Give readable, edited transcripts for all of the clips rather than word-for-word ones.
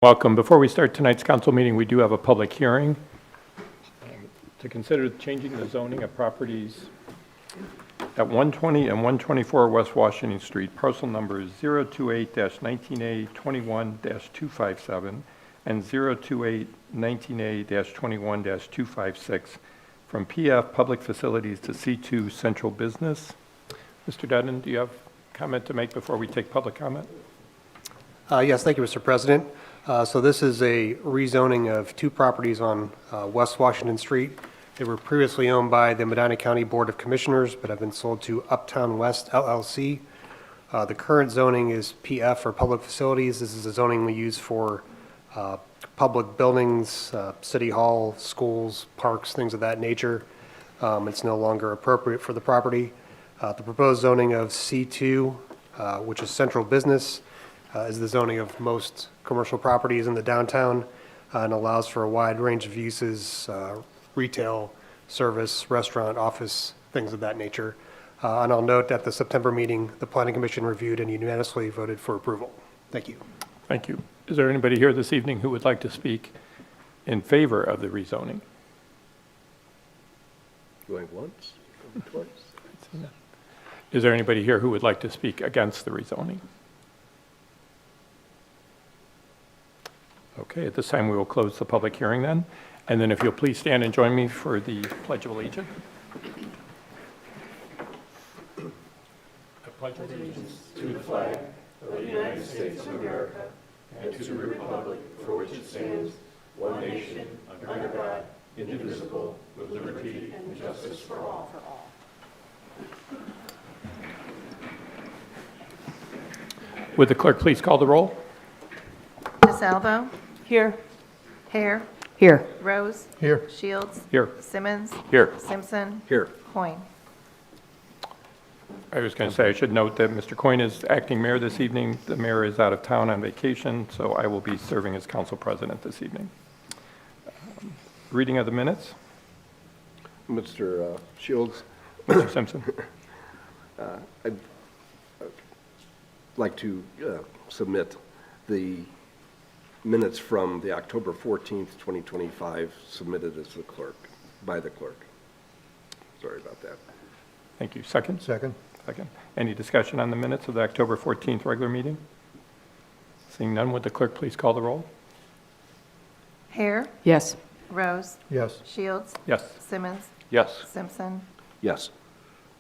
Welcome. Before we start tonight's council meeting, we do have a public hearing to consider changing the zoning of properties at 120 and 124 West Washington Street, parcel numbers 028-19A21-257 and 028-19A-21-256 from PF Public Facilities to C2 Central Business. Mr. Dudden, do you have a comment to make before we take public comment? Yes, thank you, Mr. President. So this is a rezoning of two properties on West Washington Street. They were previously owned by the Medina County Board of Commissioners, but have been sold to Uptown West LLC. The current zoning is PF, for public facilities. This is the zoning we use for public buildings, city hall, schools, parks, things of that nature. It's no longer appropriate for the property. The proposed zoning of C2, which is central business, is the zoning of most commercial properties in the downtown and allows for a wide range of uses, retail, service, restaurant, office, things of that nature. And I'll note at the September meeting, the Planning Commission reviewed and unanimously voted for approval. Thank you. Thank you. Is there anybody here this evening who would like to speak in favor of the rezoning? Going once, going twice. Is there anybody here who would like to speak against the rezoning? Okay, at this time we will close the public hearing then. And then if you'll please stand and join me for the Pledge of Allegiance. I pledge allegiance to the flag of the United States of America and to the republic for which it stands, one nation, under God, indivisible, with liberty and justice for all. Would the clerk please call the roll? DeSalvo. Here. Hare. Here. Rose. Here. Shields. Here. Simmons. Here. Simpson. Here. Coin. I was going to say, I should note that Mr. Coyne is acting mayor this evening. The mayor is out of town on vacation, so I will be serving as council president this evening. Reading of the minutes. Mr. Shields, Mr. Simpson. I'd like to submit the minutes from the October 14th, 2025, submitted as the clerk, by the clerk. Sorry about that. Thank you. Second? Second. Second. Any discussion on the minutes of the October 14th regular meeting? Seeing none, would the clerk please call the roll? Hare. Yes. Rose. Yes. Shields. Yes. Simmons. Yes. Simpson. Yes.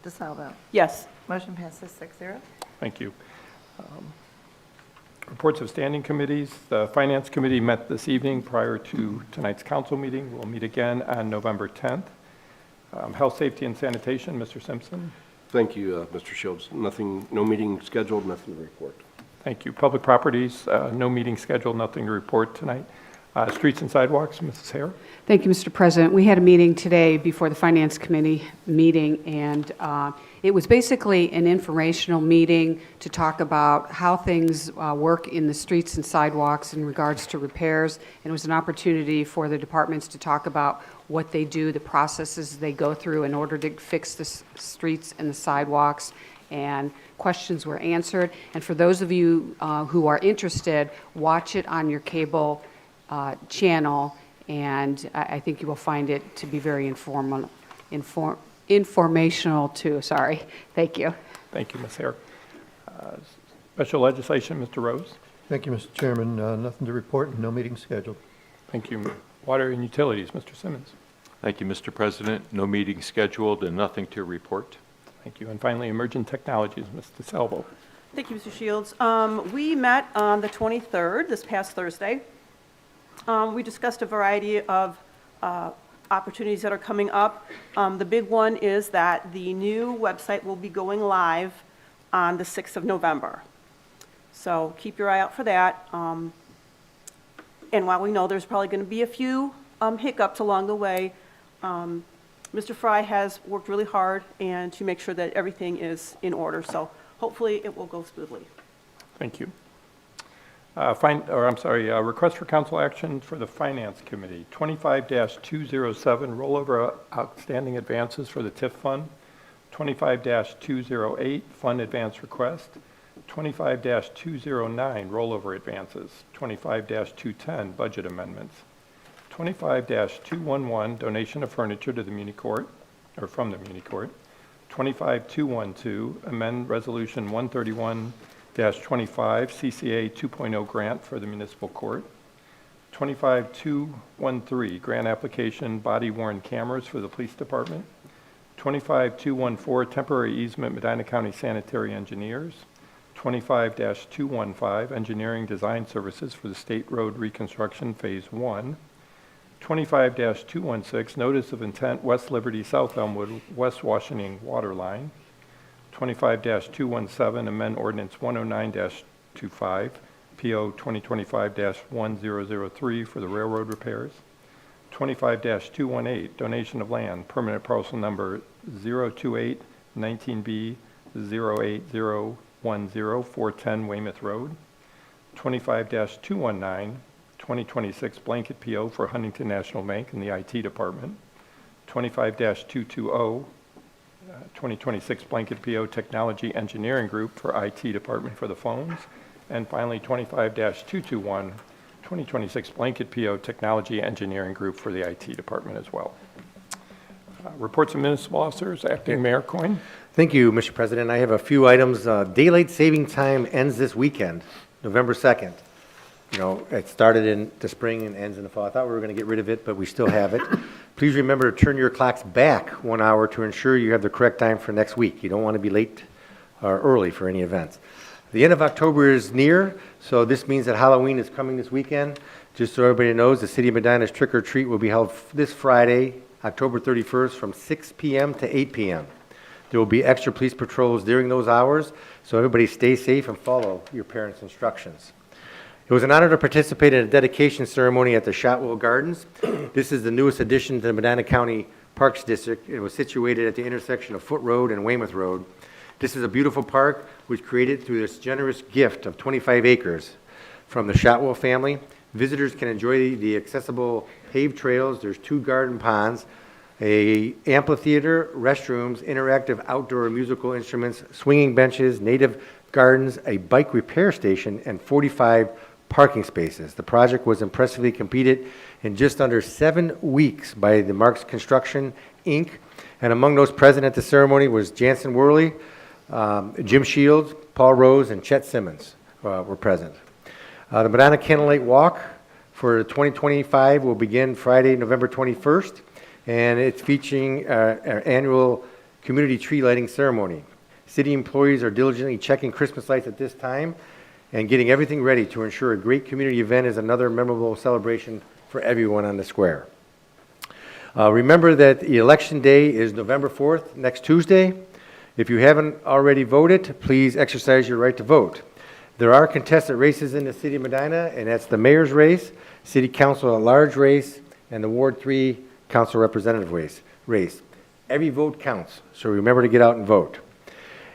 DeSalvo. Yes. Motion passes 6-0. Thank you. Reports of standing committees. The Finance Committee met this evening prior to tonight's council meeting. We'll meet again on November 10th. Health, Safety, and Sanitation, Mr. Simpson. Thank you, Mr. Shields. Nothing, no meeting scheduled, nothing to report. Thank you. Public Properties, no meeting scheduled, nothing to report tonight. Streets and Sidewalks, Mrs. Hare. Thank you, Mr. President. We had a meeting today before the Finance Committee meeting, and it was basically an informational meeting to talk about how things work in the streets and sidewalks in regards to repairs. And it was an opportunity for the departments to talk about what they do, the processes they go through in order to fix the streets and the sidewalks. And questions were answered. And for those of you who are interested, watch it on your cable channel, and I think you will find it to be very informational too. Sorry. Thank you. Thank you, Ms. Hare. Special legislation, Mr. Rose. Thank you, Mr. Chairman. Nothing to report and no meeting scheduled. Thank you. Water and Utilities, Mr. Simmons. Thank you, Mr. President. No meeting scheduled and nothing to report. Thank you. And finally, Emergent Technologies, Ms. DeSalvo. Thank you, Mr. Shields. We met on the 23rd, this past Thursday. We discussed a variety of opportunities that are coming up. The big one is that the new website will be going live on the 6th of November. So keep your eye out for that. And while we know there's probably going to be a few hiccups along the way, Mr. Fry has worked really hard and to make sure that everything is in order. So hopefully it will go smoothly. Thank you. Request for council action for the Finance Committee, 25-207, rollover outstanding advances for the TIF fund, 25-208, fund advance request, 25-209, rollover advances. 25-210, budget amendments. 25-211, donation of furniture to the Muni Court, or from the Muni Court. 25-212, amend Resolution 131-25, CCA 2.0 grant for the municipal court. 25-213, grant application body-worn cameras for the police department. 25-214, temporary easement Medina County sanitary engineers. 25-215, engineering design services for the State Road Reconstruction Phase 1. 25-216, notice of intent West Liberty, South Elmwood, West Washington water line. 25-217, amend ordinance 109-25, PO 2025-1003 for the railroad repairs. 25-218, donation of land, permanent parcel number 028-19B 08010, 410 Weymouth Road. 25-219, 2026 blanket PO for Huntington National Bank in the IT department. 25-220, 2026 blanket PO Technology Engineering Group for IT department for the phones. And finally, 25-221, 2026 blanket PO Technology Engineering Group for the IT department as well. Reports of municipal officers, Acting Mayor Coyne. Thank you, Mr. President. I have a few items. Daylight saving time ends this weekend, November 2nd. You know, it started in the spring and ends in the fall. I thought we were going to get rid of it, but we still have it. Please remember to turn your clocks back 1 hour to ensure you have the correct time for next week. You don't want to be late or early for any events. The end of October is near, so this means that Halloween is coming this weekend. Just so everybody knows, the City of Medina's Trick or Treat will be held this Friday, October 31st from 6 p.m. to 8 p.m. There will be extra police patrols during those hours, so everybody stay safe and follow your parents' instructions. It was an honor to participate in a dedication ceremony at the Shotwell Gardens. This is the newest addition to the Medina County Parks District. It was situated at the intersection of Foot Road and Weymouth Road. This is a beautiful park which created through this generous gift of 25 acres from the Shotwell family. Visitors can enjoy the accessible paved trails. There's 2 garden ponds, a amphitheater, restrooms, interactive outdoor musical instruments, swinging benches, native gardens, a bike repair station, and 45 parking spaces. The project was impressively completed in just under 7 weeks by the Marks Construction, Inc. And among those present at the ceremony was Jansen Worley, Jim Shields, Paul Rose, and Chet Simmons were present. The Medina Candlelight Walk for 2025 will begin Friday, November 21st, and it's featuring our annual community tree lighting ceremony. City employees are diligently checking Christmas lights at this time and getting everything ready to ensure a great community event is another memorable celebration for everyone on the square. Remember that the election day is November 4th, next Tuesday. If you haven't already voted, please exercise your right to vote. There are contested races in the City of Medina, and that's the mayor's race, City Council at-large race, and the Ward 3 Council Representative race. Every vote counts, so remember to get out and vote.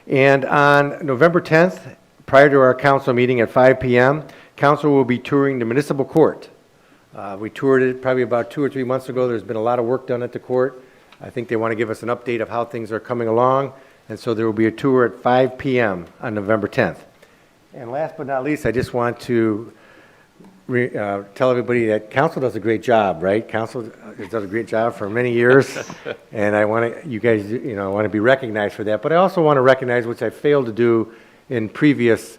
And on November 10th, prior to our council meeting at 5 p.m., council will be touring the municipal court. We toured it probably about 2 or 3 months ago. There's been a lot of work done at the court. I think they want to give us an update of how things are coming along, and so there will be a tour at 5 p.m. on November 10th. And last but not least, I just want to tell everybody that council does a great job, right? Council does a great job for many years, and I want to, you guys, you know, I want to be recognized for that. But I also want to recognize, which I failed to do in previous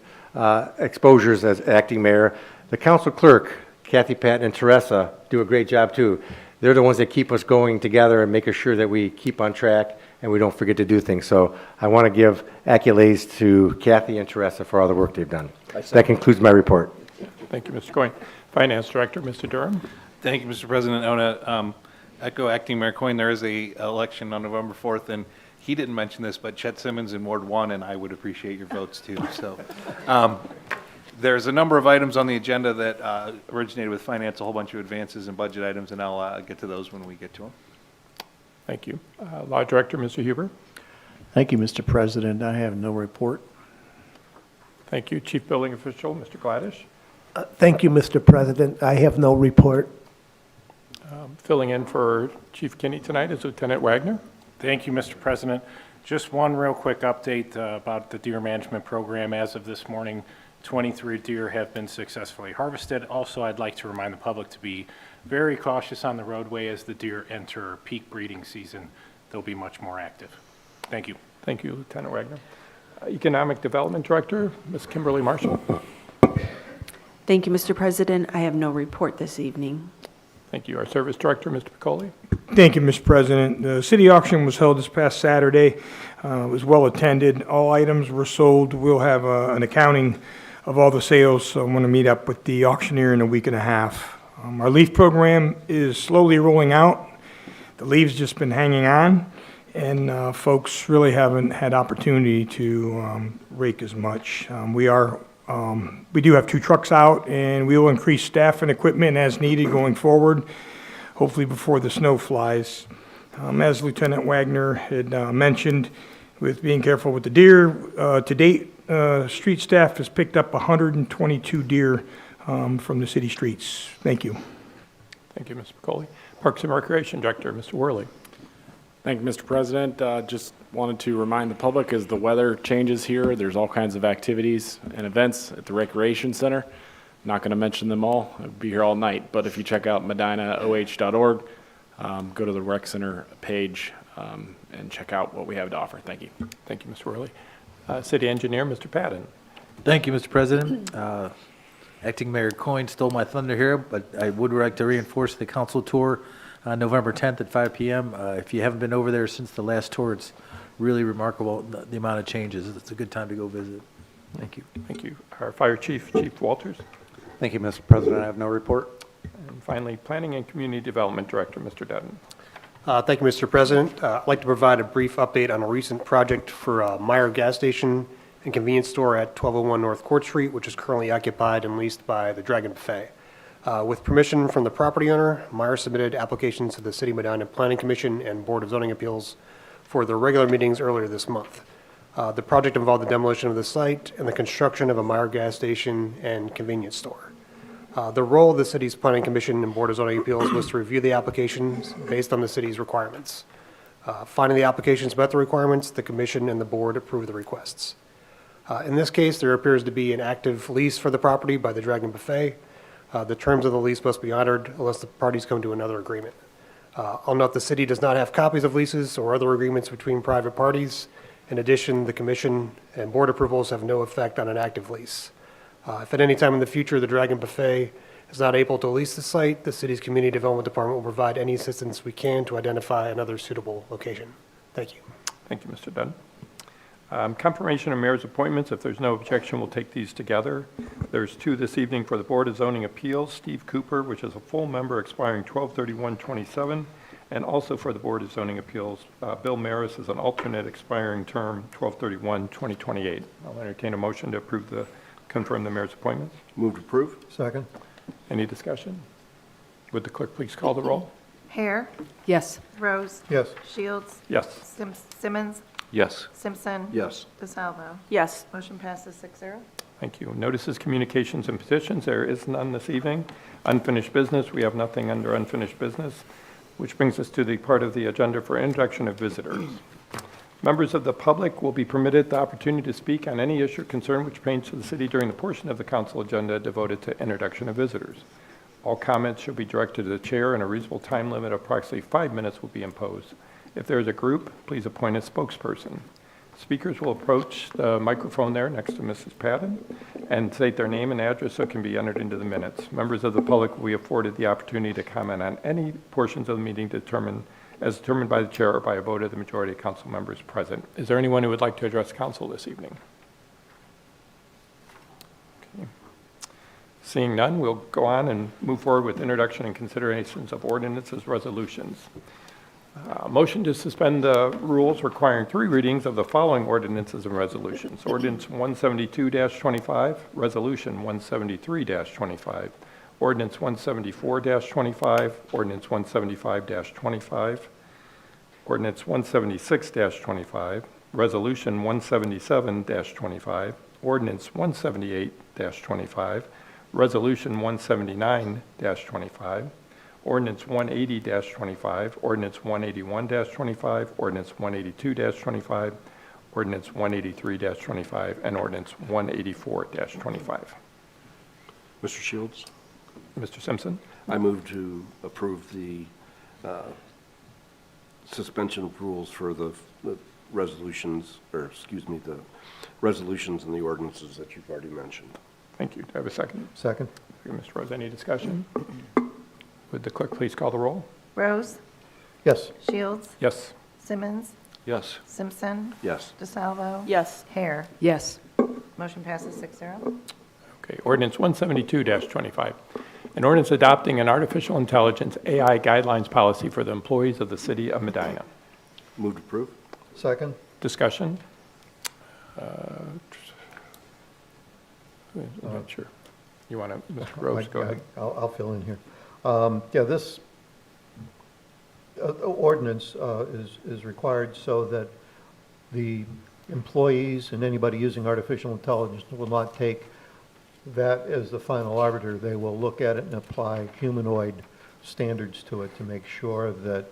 exposures as acting mayor, the council clerk, Kathy Patton and Teresa, do a great job too. They're the ones that keep us going together and making sure that we keep on track and we don't forget to do things. So I want to give accolades to Kathy and Teresa for all the work they've done. That concludes my report. Thank you, Mr. Coyne. Finance Director, Mr. Durham. Thank you, Mr. President. I want to echo Acting Mayor Coyne. There is a election on November 4th, and he didn't mention this, but Chet Simmons in Ward 1, and I would appreciate your votes too. So there's a number of items on the agenda that originated with finance, a whole bunch of advances and budget items, and I'll get to those when we get to them. Thank you. Law Director, Mr. Huber. Thank you, Mr. President. I have no report. Thank you. Chief Building Official, Mr. Gladish. Thank you, Mr. President. I have no report. Filling in for Chief Kinney tonight is Lieutenant Wagner. Thank you, Mr. President. Just one real quick update about the deer management program. As of this morning, 23 deer have been successfully harvested. Also, I'd like to remind the public to be very cautious on the roadway as the deer enter peak breeding season. They'll be much more active. Thank you. Thank you, Lieutenant Wagner. Economic Development Director, Ms. Kimberly Marshall. Thank you, Mr. President. I have no report this evening. Thank you. Our Service Director, Mr. Piccoli. Thank you, Mr. President. The city auction was held this past Saturday. It was well attended. All items were sold. We'll have an accounting of all the sales, so I'm going to meet up with the auctioneer in a week and a half. Our leaf program is slowly rolling out. The leaves just been hanging on, and folks really haven't had opportunity to rake as much. We do have 2 trucks out, and we will increase staff and equipment as needed going forward, hopefully before the snow flies. As Lieutenant Wagner had mentioned, with being careful with the deer, to date, street staff has picked up 122 deer from the city streets. Thank you. Thank you, Mr. Piccoli. Parks and Recreation Director, Mr. Worley. Thank you, Mr. President. Just wanted to remind the public as the weather changes here, there's all kinds of activities and events at the Recreation Center. Not going to mention them all. I'll be here all night, but if you check out medinaoh.org, go to the Rec Center page and check out what we have to offer. Thank you. Thank you, Mr. Worley. City Engineer, Mr. Patton. Thank you, Mr. President. Acting Mayor Coyne stole my thunder here, but I would like to reinforce the council tour on November 10th at 5 p.m. If you haven't been over there since the last tour, it's really remarkable the amount of changes. It's a good time to go visit. Thank you. Thank you. Our Fire Chief, Chief Walters. Thank you, Mr. President. I have no report. And finally, Planning and Community Development Director, Mr. Dutton. Thank you, Mr. President. I'd like to provide a brief update on a recent project for Meyer Gas Station and Convenience Store at 1201 North Court Street, which is currently occupied and leased by the Dragon Buffet. With permission from the property owner, Meyer submitted applications to the City of Medina Planning Commission and Board of Zoning Appeals for their regular meetings earlier this month. The project involved the demolition of the site and the construction of a Meyer Gas Station and convenience store. The role of the city's Planning Commission and Board of Zoning Appeals was to review the applications based on the city's requirements. Finding the applications met the requirements, the commission and the board approved the requests. In this case, there appears to be an active lease for the property by the Dragon Buffet. The terms of the lease must be honored unless the parties come to another agreement. I'll note the city does not have copies of leases or other agreements between private parties. In addition, the commission and board approvals have no effect on an active lease. If at any time in the future the Dragon Buffet is not able to lease the site, the city's Community Development Department will provide any assistance we can to identify another suitable location. Thank you. Thank you, Mr. Dunn. Confirmation of mayor's appointments. If there's no objection, we'll take these together. There's 2 this evening for the Board of Zoning Appeals. Steve Cooper, which is a full member expiring 12/31/27, and also for the Board of Zoning Appeals, Bill Maris is an alternate expiring term 12/31/2028. I'll entertain a motion to confirm the mayor's appointments. Move to approve. Second. Any discussion? Would the clerk please call the roll? Hare, Yes. Rose. Yes. Shields. Yes. Simmons. Yes. Simpson. Yes. DeSalvo. Yes. Motion passes 6-0. Thank you. Notices, communications, and petitions. There is none this evening. Unfinished business. We have nothing under unfinished business, which brings us to the part of the agenda for introduction of visitors. Members of the public will be permitted the opportunity to speak on any issue or concern which pertains to the city during the portion of the council agenda devoted to introduction of visitors. All comments should be directed to the chair, and a reasonable time limit of approximately 5 minutes will be imposed. If there is a group, please appoint a spokesperson. Speakers will approach the microphone there next to Mrs. Patton and state their name and address so it can be entered into the minutes. Members of the public will be afforded the opportunity to comment on any portions of the meeting as determined by the chair or by a vote of the majority of council members present. Is there anyone who would like to address council this evening? Okay. Seeing none, we'll go on and move forward with introduction and considerations of ordinances, resolutions. Motion to suspend the rules requiring 3 readings of the following ordinances and resolutions. Ordinance 172-25, Resolution 173-25, Ordinance 174-25, Ordinance 175-25, Ordinance 176-25, Resolution 177-25, Ordinance 178-25, Resolution 179-25, Ordinance 180-25, Ordinance 181-25, Ordinance 182-25, Ordinance 183-25, and Ordinance 184-25. Mr. Shields? Mr. Simpson? I move to approve the suspension of rules for the resolutions, or excuse me, the resolutions and the ordinances that you've already mentioned. Thank you. Do I have a second? Second. Mr. Rose, any discussion? Would the clerk please call the roll? Rose, Yes. Shields, Yes. Simmons, Yes. Simpson, Yes. DeSalvo. Yes. Hare. Yes. Motion passes 6-0. Okay, ordinance 172-25. An ordinance adopting an artificial intelligence AI guidelines policy for the employees of the city of Medina. Move to approve? Second. Discussion? I'm not sure. You want to, Mr. Rose, go ahead. I'll fill in here. Yeah, this ordinance is required so that the employees and anybody using artificial intelligence will not take that as the final arbiter. They will look at it and apply humanoid standards to it to make sure that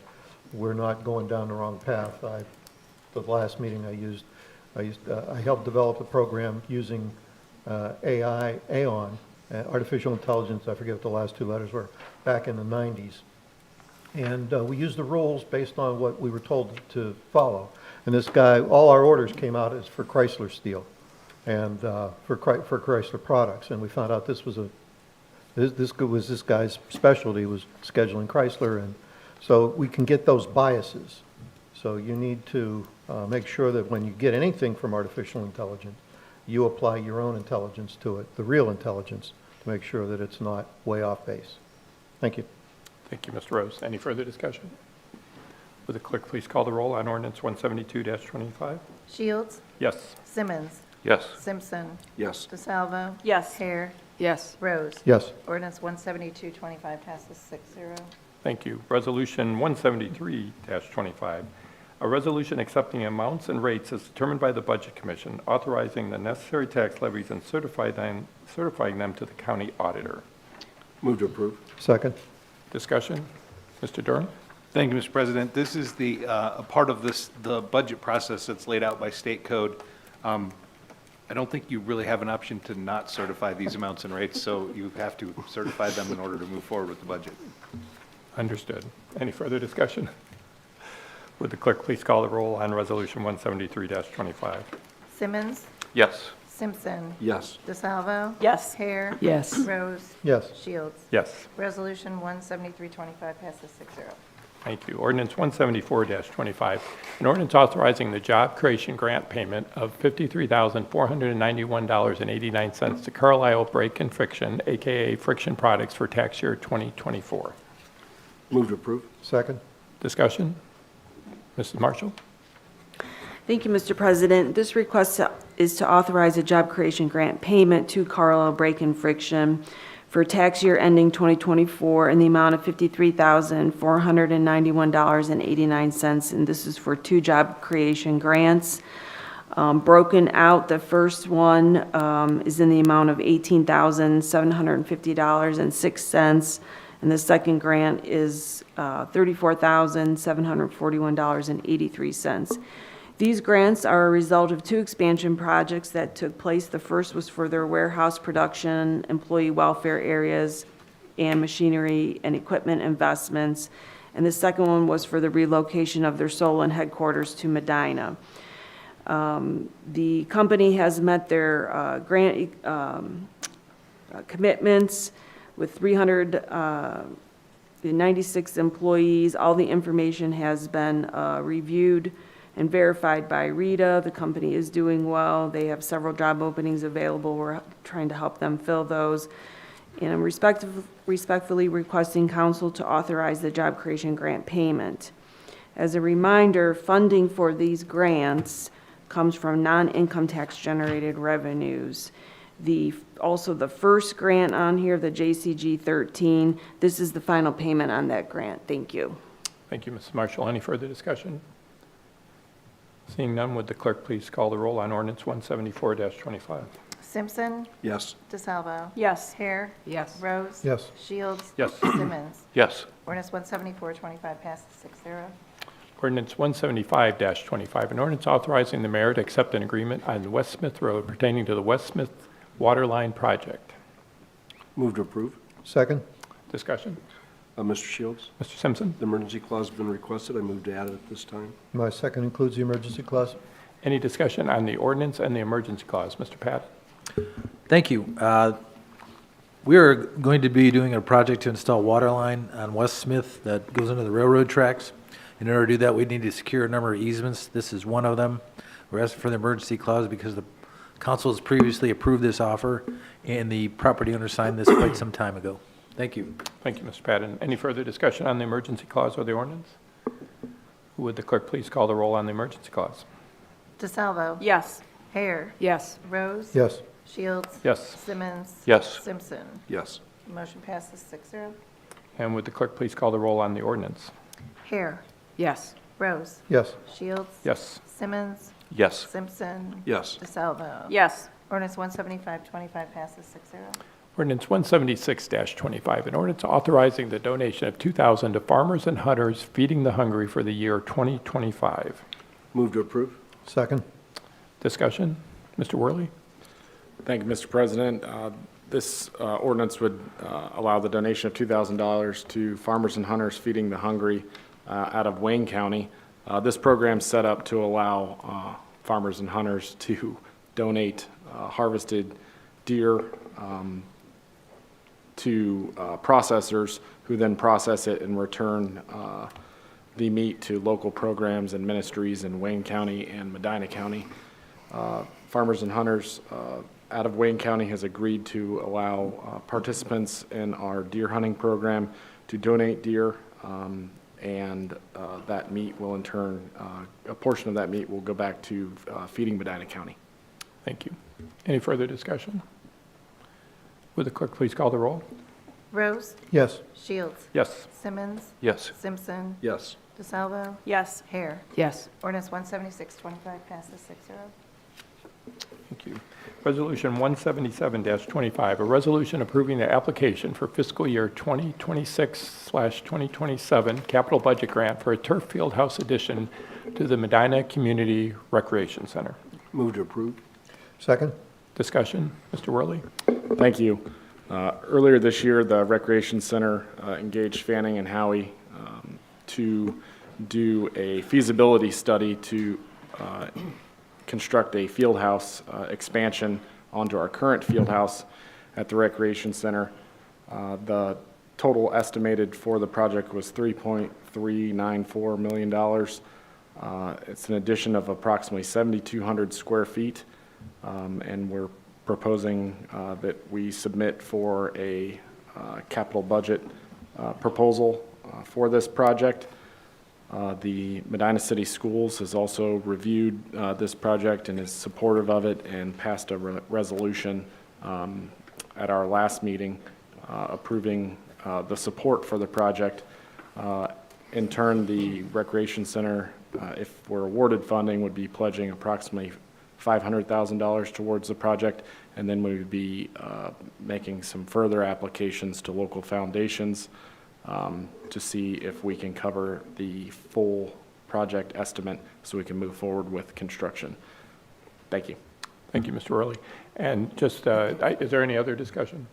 we're not going down the wrong path. The last meeting I helped develop a program using Aon, artificial intelligence, I forget what the last two letters were, back in the 90s. And we used the rules based on what we were told to follow. And this guy, all our orders came out as for Chrysler steel and for Chrysler products. And we found out this was this guy's specialty, was scheduling Chrysler. And so we can get those biases. So you need to make sure that when you get anything from artificial intelligence, you apply your own intelligence to it, the real intelligence, to make sure that it's not way off base. Thank you. Thank you, Mr. Rose. Any further discussion? Would the clerk please call the roll on ordinance 172-25? Shields, Yes. Simmons, Yes. Simpson, Yes. DeSalvo. Yes. Hare. Yes. Rose. Yes. Ordinance 172-25 passes 6-0. Thank you. Resolution 173-25, a resolution accepting amounts and rates as determined by the Budget Commission, authorizing the necessary tax levies and certifying them to the county auditor. Move to approve? Second. Discussion? Mr. Durham? Thank you, Mr. President. This is the, a part of this, the budget process that's laid out by state code. I don't think you really have an option to not certify these amounts and rates, so you have to certify them in order to move forward with the budget. Understood. Any further discussion? Would the clerk please call the roll on resolution 173-25? Simmons, Yes. Simpson. Yes. DeSalvo. Yes. Hare. Yes. Rose. Yes. Shields. Yes. Resolution 173-25 passes 6-0. Thank you. Ordinance 174-25, an ordinance authorizing the job creation grant payment of $53,491.89 to Carlisle Brake and Friction, AKA Friction Products, for tax year 2024. Move to approve? Second. Discussion? Mrs. Marshall? Thank you, Mr. President. This request is to authorize a job creation grant payment to Carlisle Brake and Friction for tax year ending 2024 in the amount of $53,491.89, and this is for 2 job creation grants. Broken out, the first one is in the amount of $18,750.06, and the second grant is $34,741.83. These grants are a result of 2 expansion projects that took place. The first was for their warehouse production, employee welfare areas, and machinery and equipment investments. And the second one was for the relocation of their Solon headquarters to Medina. The company has met their grant commitments with 396 employees. All the information has been reviewed and verified by Rita. The company is doing well. They have several job openings available. We're trying to help them fill those. And I'm respectfully requesting council to authorize the job creation grant payment. As a reminder, funding for these grants comes from non-income tax generated revenues. Also the first grant on here, the JCG 13, this is the final payment on that grant. Thank you. Thank you, Mrs. Marshall. Any further discussion? Seeing none, would the clerk please call the roll on ordinance 174-25? Simpson. Yes. DeSalvo. Yes. Hare. Yes. Rose. Yes. Shields. Yes. Simmons. Yes. Ordinance 174-25 passes 6-0. Ordinance 175-25, an ordinance authorizing the mayor to accept an agreement on West Smith Road pertaining to the West Smith Water Line Project. Move to approve. Second? Discussion? Mr. Shields, Mr. Simpson? the emergency clause has been requested. I move to add it at this time. My second includes the emergency clause. Any discussion on the ordinance and the emergency clause? Mr. Patton? Thank you. We are going to be doing a project to install water line on West Smith that goes into the railroad tracks. In order to do that, we need to secure a number of easements. This is one of them. We're asking for the emergency clause because the council has previously approved this offer, and the property owner signed this quite some time ago. Thank you. Thank you, Mr. Patton. Any further discussion on the emergency clause or the ordinance? Would the clerk please call the roll on the emergency clause? DeSalvo. Yes. Hare. Yes. Rose. Yes. Shields. Yes. Simmons. Yes. Simpson. Yes. Motion passes 6-0. And would the clerk please call the roll on the ordinance? Hare. Yes. Rose. Yes. Shields. Yes. Simmons. Yes. Simpson. Yes. DeSalvo. Yes. Ordinance 175-25 passes 6-0. Ordinance 176-25, an ordinance authorizing the donation of $2,000 to Farmers and Hunters Feeding the Hungry for the year 2025. Move to approve. Second? Discussion? Mr. Worley? Thank you, Mr. President. This ordinance would allow the donation of $2,000 to Farmers and Hunters Feeding the Hungry out of Wayne County. This program's set up to allow farmers and hunters to donate harvested deer to processors who then process it and return the meat to local programs and ministries in Wayne County and Medina County. Farmers and Hunters out of Wayne County has agreed to allow participants in our deer hunting program to donate deer, and that meat will in turn, a portion of that meat will go back to feeding Medina County. Thank you. Any further discussion? Would the clerk please call the roll? Rose. Yes. Shields. Yes. Simmons. Yes. Simpson. Yes. DeSalvo. Yes. Hare. Yes. Ordinance 176-25 passes 6-0. Thank you. Resolution 177-25, a resolution approving the application for fiscal year 2026/2027 capital budget grant for a turf field house addition to the Medina Community Recreation Center. Move to approve. Second? Discussion? Mr. Worley? Thank you. Earlier this year, the Recreation Center engaged Fanning and Howie to do a feasibility study to construct a field house expansion onto our current field house at the Recreation Center. The total estimated for the project was $3.394 million. It's an addition of approximately 7,200 square feet, and we're proposing that we submit for a capital budget proposal for this project. The Medina City Schools has also reviewed this project and is supportive of it and passed a resolution at our last meeting approving the support for the project. In turn, the Recreation Center, if we're awarded funding, would be pledging approximately $500,000 towards the project, and then we would be making some further applications to local foundations to see if we can cover the full project estimate so we can move forward with construction. Thank you. Thank you, Mr. Worley. And just, is there any other discussion?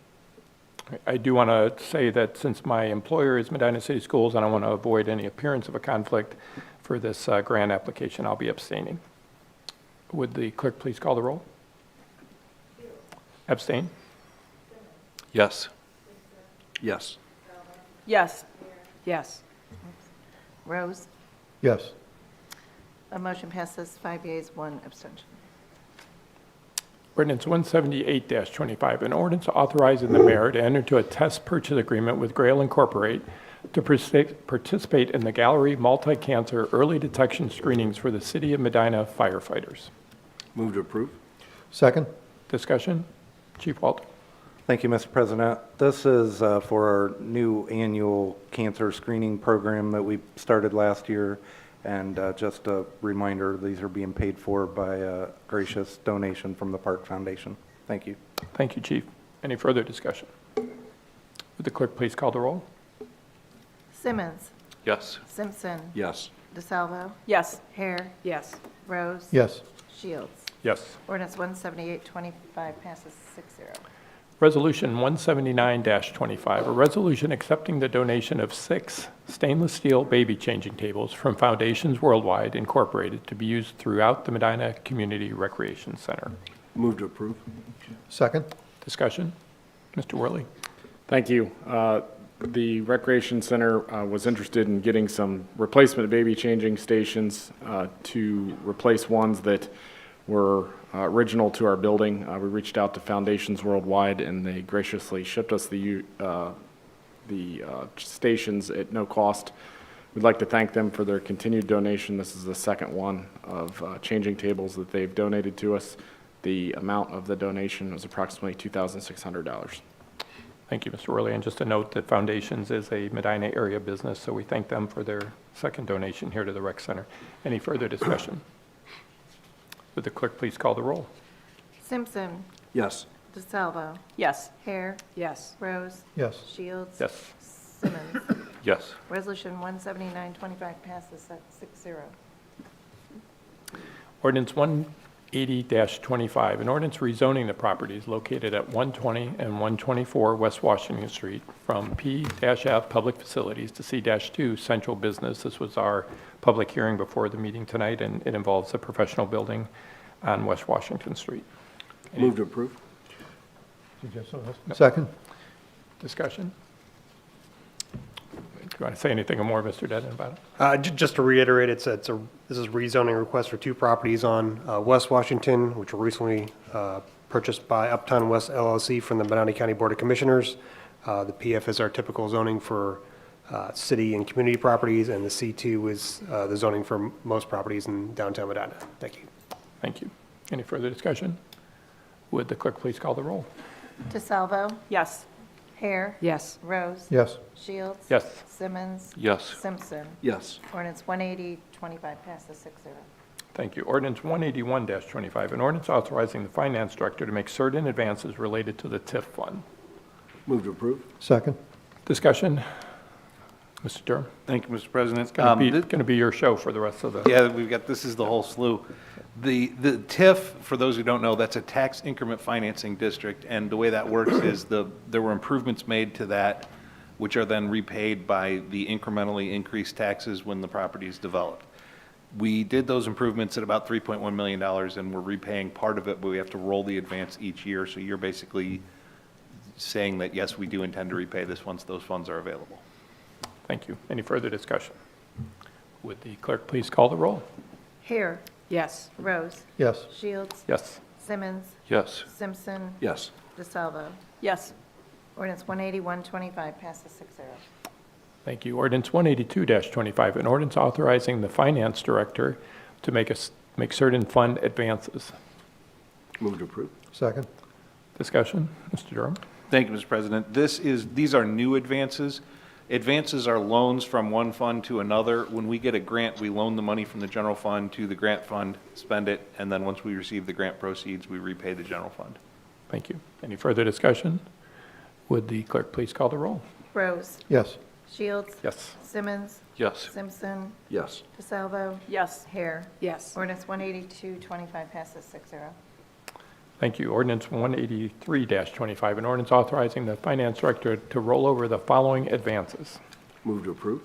I do want to say that since my employer is Medina City Schools and I want to avoid any appearance of a conflict for this grant application, I'll be abstaining. Would the clerk please call the roll? Abstain? Yes. Yes. Yes. Yes. Rose. Yes. A motion passes 5 yeas, 1 abstention. Ordinance 178-25, an ordinance authorizing the mayor to enter into a test purchase agreement with Grail Incorporate to participate in the Gallery multi-cancer early detection screenings for the City of Medina firefighters. Move to approve. Second? Discussion? Chief Walter. Thank you, Mr. President. This is for our new annual cancer screening program that we started last year. And just a reminder, these are being paid for by a gracious donation from the Park Foundation. Thank you. Thank you, Chief. Any further discussion? Would the clerk please call the roll? Simmons. Yes. Simpson. Yes. DeSalvo. Yes. Hare. Yes. Rose. Yes. Shields. Yes. Ordinance 17825 passes 6-0. Resolution 179-25, a resolution accepting the donation of 6 stainless steel baby changing tables from Foundations Worldwide Incorporated to be used throughout the Medina Community Recreation Center. Move to approve. Second? Discussion? Mr. Worley? Thank you. The Recreation Center was interested in getting some replacement baby changing stations to replace ones that were original to our building. We reached out to Foundations Worldwide, and they graciously shipped us the stations at no cost. We'd like to thank them for their continued donation. This is the second one of changing tables that they've donated to us. The amount of the donation was approximately $2,600. Thank you, Mr. Worley. And just a note that Foundations is a Medina area business, so we thank them for their second donation here to the Rec Center. Any further discussion? Would the clerk please call the roll? Simpson. Yes. DeSalvo. Yes. Hare. Yes. Rose. Yes. Shields. Yes. Simmons. Yes. Resolution 17925 passes at 6-0. Ordinance 180-25, an ordinance rezoning the properties located at 120 and 124 West Washington Street from P-F Public Facilities to C-2 Central Business. This was our public hearing before the meeting tonight, and it involves a professional building on West Washington Street. Move to approve. Did you have something else? Second? Discussion? Do you want to say anything more, Mr. Dedden, about it? Just to reiterate, this is a rezoning request for 2 properties on West Washington, which were recently purchased by Uptown West LLC from the Medina County Board of Commissioners. The PF is our typical zoning for city and community properties, and the C2 is the zoning for most properties in downtown Medina. Thank you. Thank you. Any further discussion? Would the clerk please call the roll? DeSalvo. Yes. Hare. Yes. Rose. Yes. Shields. Yes. Simmons. Yes. Simpson. Yes. Ordinance 18025 passes 6-0. Thank you. Ordinance 181-25, an ordinance authorizing the finance director to make certain advances related to the TIF fund. Move to approve. Second? Discussion? Mr. Durham? Thank you, Mr. President. It's going to be your show for the rest of the... Yeah, this is the whole slew. The TIF, for those who don't know, that's a tax increment financing district, and the way that works is there were improvements made to that, which are then repaid by the incrementally increased taxes when the property is developed. We did those improvements at about $3.1 million, and we're repaying part of it, but we have to roll the advance each year, so you're basically saying that, yes, we do intend to repay this once those funds are available. Thank you. Any further discussion? Would the clerk please call the roll? Hare. Yes. Rose. Yes. Shields. Yes. Simmons. Yes. Simpson. Yes. DeSalvo. Yes. Ordinance 18125 passes 6-0. Thank you. Ordinance 182-25, an ordinance authorizing the finance director to make certain fund advances. Move to approve. Second? Discussion? Mr. Durham? Thank you, Mr. President. These are new advances. Advances are loans from one fund to another. When we get a grant, we loan the money from the general fund to the grant fund, spend it, and then once we receive the grant proceeds, we repay the general fund. Thank you. Any further discussion? Would the clerk please call the roll? Rose. Yes. Shields. Yes. Simmons. Yes. Simpson. Yes. DeSalvo. Yes. Hare. Yes. Ordinance 18225 passes 6-0. Thank you. Ordinance 183-25, an ordinance authorizing the finance director to roll over the following advances. Move to approve.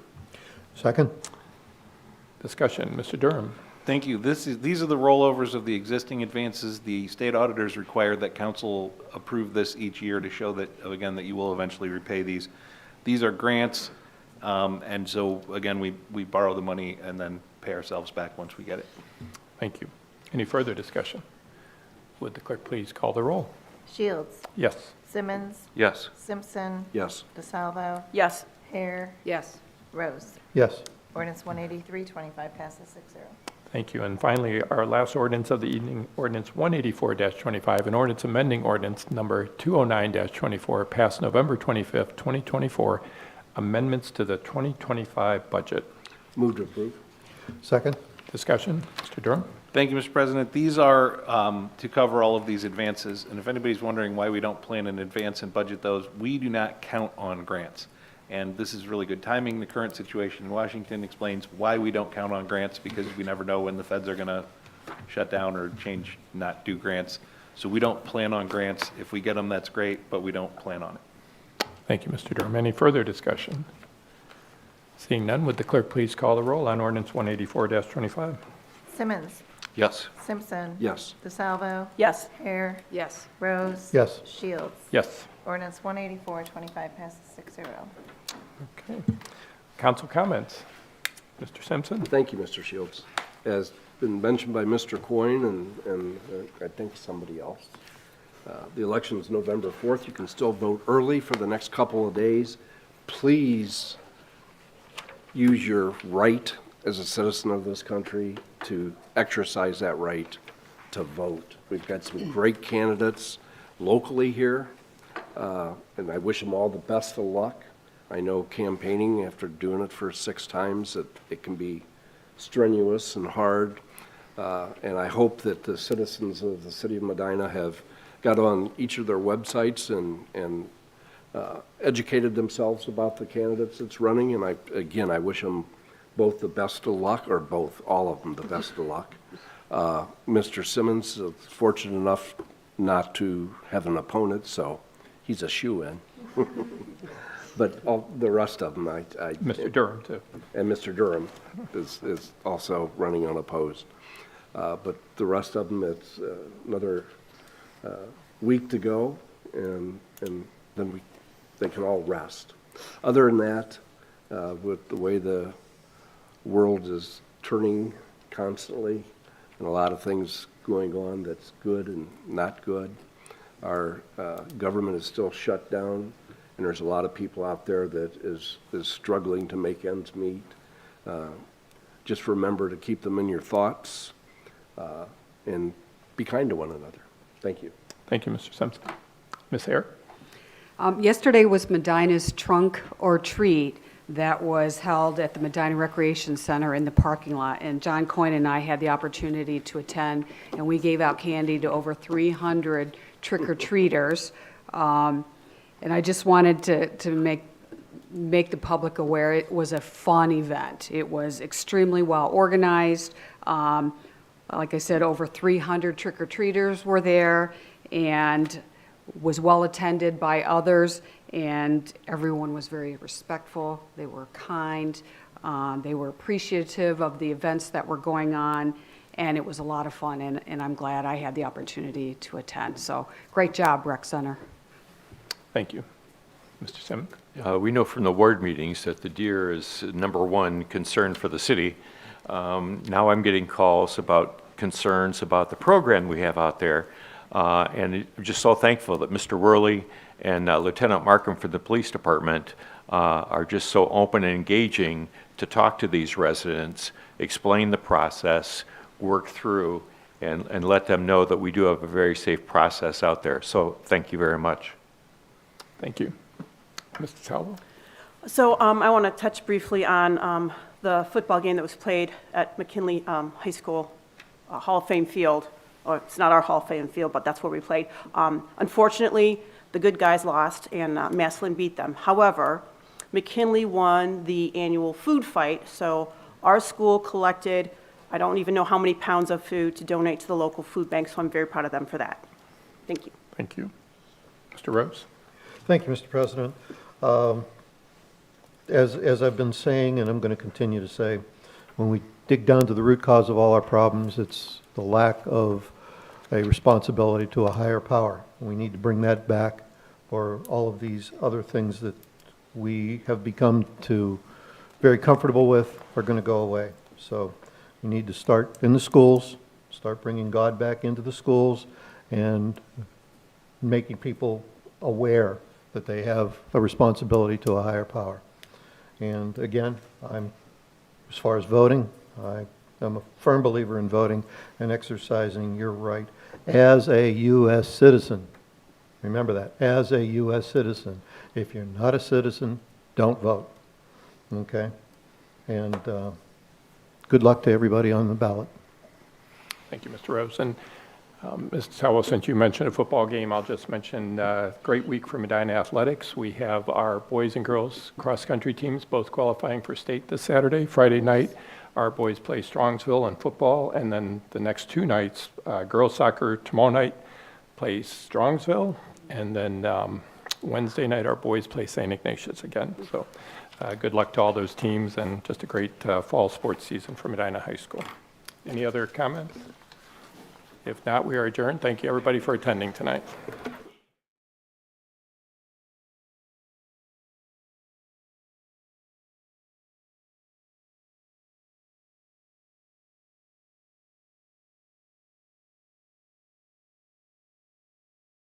Second? Discussion. Mr. Durham? Thank you. These are the rollovers of the existing advances. The state auditors require that council approve this each year to show that, again, that you will eventually repay these. These are grants, and so, again, we borrow the money and then pay ourselves back once we get it. Thank you. Any further discussion? Would the clerk please call the roll? Shields. Yes. Simmons. Yes. Simpson. Yes. DeSalvo. Yes. Hare. Yes. Rose. Yes. Ordinance 18325 passes 6-0. Thank you. And finally, our last ordinance of the evening, ordinance 184-25, an ordinance amending ordinance number 209-24, passed November 25th, 2024, amendments to the 2025 budget. Move to approve. Second? Discussion, Mr. Durham? Thank you, Mr. President. These are to cover all of these advances, and if anybody's wondering why we don't plan in advance and budget those, we do not count on grants. And this is really good timing. The current situation in Washington explains why we don't count on grants, because we never know when the feds are going to shut down or change, not do grants. So we don't plan on grants. If we get them, that's great, but we don't plan on it. Thank you, Mr. Durham. Any further discussion? Seeing none, would the clerk please call the roll on ordinance 184-25? Simmons. Yes. Simpson. Yes. DeSalvo. Yes. Hare. Yes. Rose. Yes. Shields. Yes. Ordinance 184-25 passes 6-0. Okay. Council comments. Mr. Simpson? Thank you, Mr. Shields. As been mentioned by Mr. Coyne and I think somebody else, the election is November 4th. You can still vote early for the next couple of days. Please use your right as a citizen of this country to exercise that right to vote. We've got some great candidates locally here, and I wish them all the best of luck. I know campaigning, after doing it for 6 times, it can be strenuous and hard, and I hope that the citizens of the city of Medina have got on each of their websites and educated themselves about the candidates that's running, and I wish them both the best of luck, or all of them the best of luck. Mr. Simmons is fortunate enough not to have an opponent, so he's a shoo-in. But all the rest of them, Mr. Durham, too. And Mr. Durham is also running unopposed. But the rest of them, it's another week to go, and then they can all rest. Other than that, with the way the world is turning constantly and a lot of things going on that's good and not good, our government is still shut down, and there's a lot of people out there that is struggling to make ends meet. Just remember to keep them in your thoughts and be kind to one another. Thank you. Thank you, Mr. Simpson. Ms. Hare? Yesterday was Medina's Trunk or Treat that was held at the Medina Recreation Center in the parking lot. And John Coyne and I had the opportunity to attend, and we gave out candy to over 300 trick-or-treaters. And I just wanted to make the public aware it was a fun event. It was extremely well organized. Like I said, over 300 trick-or-treaters were there, and was well attended by others, and everyone was very respectful. They were kind. They were appreciative of the events that were going on, and it was a lot of fun, and I'm glad I had the opportunity to attend. So great job, Rec Center. Thank you. Mr. Simmons? We know from the ward meetings that the deer is #1 concern for the city. Now I'm getting calls about concerns about the program we have out there. And I'm just so thankful that Mr. Worley and Lieutenant Markham from the police department are just so open and engaging to talk to these residents, explain the process, work through, and let them know that we do have a very safe process out there. So thank you very much. Thank you. Mr. Salvo? So I want to touch briefly on the football game that was played at McKinley High School Hall of Fame field. Or it's not our Hall of Fame field, but that's where we played. Unfortunately, the good guys lost, and Massillon beat them. However, McKinley won the annual food fight, so our school collected, I don't even know how many pounds of food to donate to the local food bank, so I'm very proud of them for that. Thank you. Thank you. Mr. Rose? Thank you, Mr. President. As I've been saying, and I'm going to continue to say, when we dig down to the root cause of all our problems, it's the lack of a responsibility to a higher power. We need to bring that back, or all of these other things that we have become very comfortable with are going to go away. So we need to start in the schools, start bringing God back into the schools, and making people aware that they have a responsibility to a higher power. And again, as far as voting, I'm a firm believer in voting and exercising your right as a U.S. citizen. Remember that, as a U.S. citizen. If you're not a citizen, don't vote, okay? And good luck to everybody on the ballot. Thank you, Mr. Rose. And Ms. Howell, since you mentioned a football game, I'll just mention great week for Medina Athletics. We have our boys and girls cross-country teams both qualifying for state this Saturday. Friday night, our boys play Strongsville in football, and then the next 2 nights, girls soccer tomorrow night plays Strongsville, and then Wednesday night, our boys play St. Ignatius again. So good luck to all those teams, and just a great fall sports season for Medina High School. Any other comments? If not, we are adjourned. Thank you, everybody, for attending tonight.